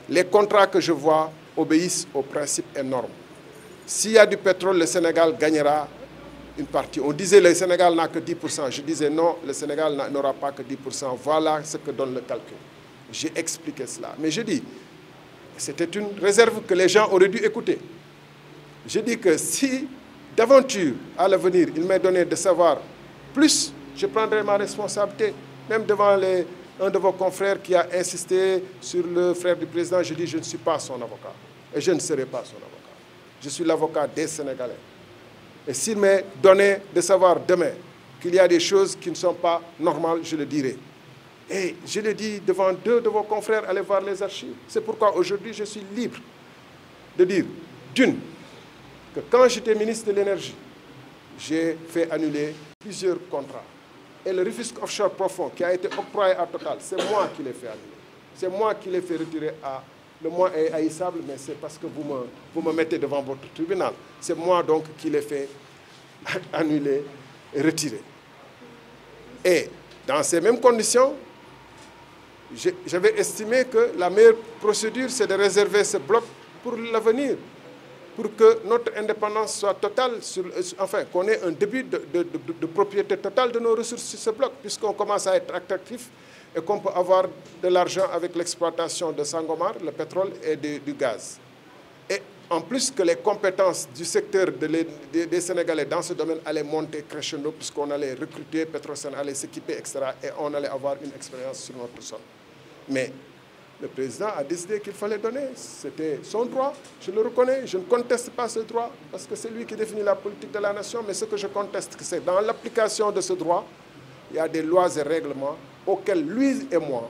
Les contrats que je vois obéissent aux principes et normes. S'il y a du pétrole, le Sénégal gagnera une partie. On disait que le Sénégal n'a que 10%. Je disais non, le Sénégal n'aura pas que 10%. Voilà ce que donne le calcul. J'ai expliqué cela. Mais je dis, c'était une réserve que les gens auraient dû écouter. Je dis que si, d'aventure, à l'avenir, il m'est donné de savoir plus, je prendrai ma responsabilité, même devant un de vos confrères qui a insisté sur le frère du président. Je dis, je ne suis pas son avocat. Et je ne serai pas son avocat. Je suis l'avocat des Sénégalais. Et s'il m'est donné de savoir demain qu'il y a des choses qui ne sont pas normales, je le dirai. Et je le dis devant deux de vos confrères, allez voir les archives. C'est pourquoi aujourd'hui, je suis libre de dire, d'une, que quand j'étais ministre de l'Énergie, j'ai fait annuler plusieurs contrats. Et le Rufisque Offshore Profond, qui a été octroyé à Total, c'est moi qui l'ai fait annuler. C'est moi qui l'ai fait retirer à... Le moi est haïssable, mais c'est parce que vous me mettez devant votre tribunal. C'est moi donc qui l'ai fait annuler et retirer. Et dans ces mêmes conditions, j'avais estimé que la meilleure procédure, c'est de réserver ce bloc pour l'avenir, pour que notre indépendance soit totale, enfin, qu'on ait un début de propriété totale de nos ressources sur ce bloc, puisqu'on commence à être attractif et qu'on peut avoir de l'argent avec l'exploitation de Sangomar, le pétrole et du gaz. Et en plus que les compétences du secteur des Sénégalais dans ce domaine allaient monter crescendo, puisqu'on allait recruter, Petrosen allait s'équiper, etc. Et on allait avoir une expérience sur notre sol. Mais le président a décidé qu'il fallait donner. C'était son droit, je le reconnais. Je ne conteste pas ce droit, parce que c'est lui qui définit la politique de la nation. Mais ce que je conteste, c'est dans l'application de ce droit, il y a des lois et règlements auxquels lui et moi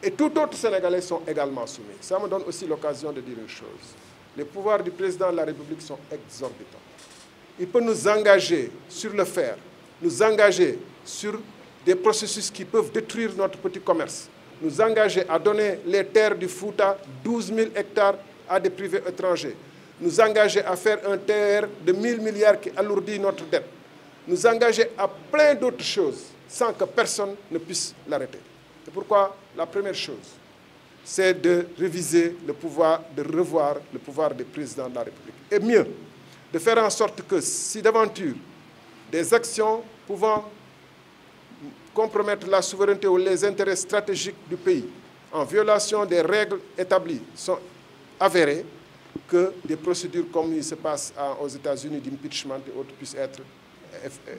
et tout autre Sénégalais sont également soumis. Ça me donne aussi l'occasion de dire une chose. Les pouvoirs du président de la République sont exorbitants. Il peut nous engager sur le fer, nous engager sur des processus qui peuvent détruire notre petit commerce, nous engager à donner les terres du Fouta, 12 000 hectares, à des privés étrangers, nous engager à faire un TR de 1 000 milliards qui alourdit notre dette, nous engager à plein d'autres choses sans que personne ne puisse l'arrêter. C'est pourquoi la première chose, c'est de réviser le pouvoir, de revoir le pouvoir des présidents de la République. Et mieux, de faire en sorte que si d'aventure des actions pouvant compromettre la souveraineté ou les intérêts stratégiques du pays en violation des règles établies sont avérées, que des procédures comme il se passe aux États-Unis d'impeachment et autres puissent être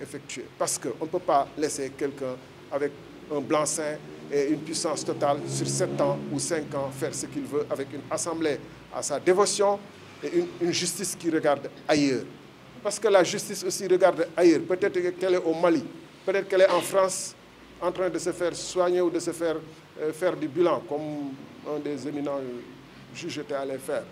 effectuées. Parce qu'on ne peut pas laisser quelqu'un avec un blanc-seing et une puissance totale sur 7 ans ou 5 ans faire ce qu'il veut avec une assemblée à sa dévotion et une justice qui regarde ailleurs. Parce que la justice aussi regarde ailleurs. Peut-être qu'elle est au Mali, peut-être qu'elle est en France en train de se faire soigner ou de se faire faire du bilan, comme un des éminents juges était allé faire.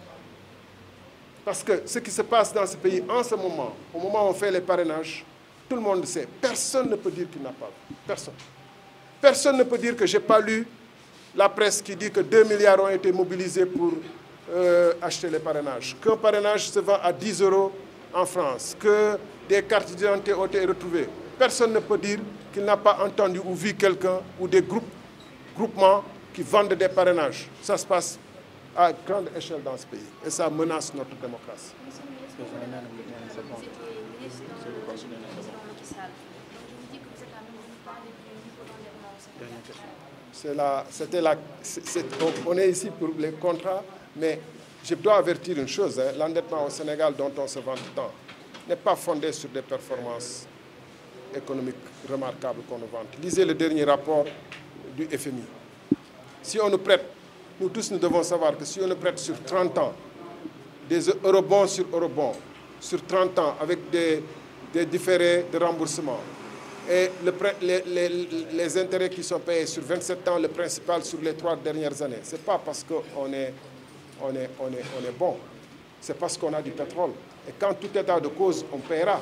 Parce que ce qui se passe dans ce pays en ce moment, au moment où on fait les parrainages, tout le monde sait. Personne ne peut dire qu'il n'a pas vu. Personne. Personne ne peut dire que je n'ai pas lu la presse qui dit que 2 milliards ont été mobilisés pour acheter les parrainages. Qu'un parrainage se vend à 10 € en France. Que des cartes d'identité ont été retrouvées. Personne ne peut dire qu'il n'a pas entendu ou vu quelqu'un ou des groupements qui vendent des parrainages. Ça se passe à grande échelle dans ce pays. Et ça menace notre démocratie. On est ici pour les contrats, mais je dois avertir une chose, hein, l'endettement au Sénégal dont on se vante tant n'est pas fondé sur des performances économiques remarquables qu'on nous vante. Lisez le dernier rapport du FMI. Si on nous prête, nous tous nous devons savoir que si on nous prête sur 30 ans, des eurobonds sur eurobonds, sur 30 ans, avec des différés de remboursement, et les intérêts qui sont payés sur 27 ans, le principal sur les 3 dernières années, ce n'est pas parce qu'on est bon, c'est parce qu'on a du pétrole. Et quand tout état de cause, on paiera.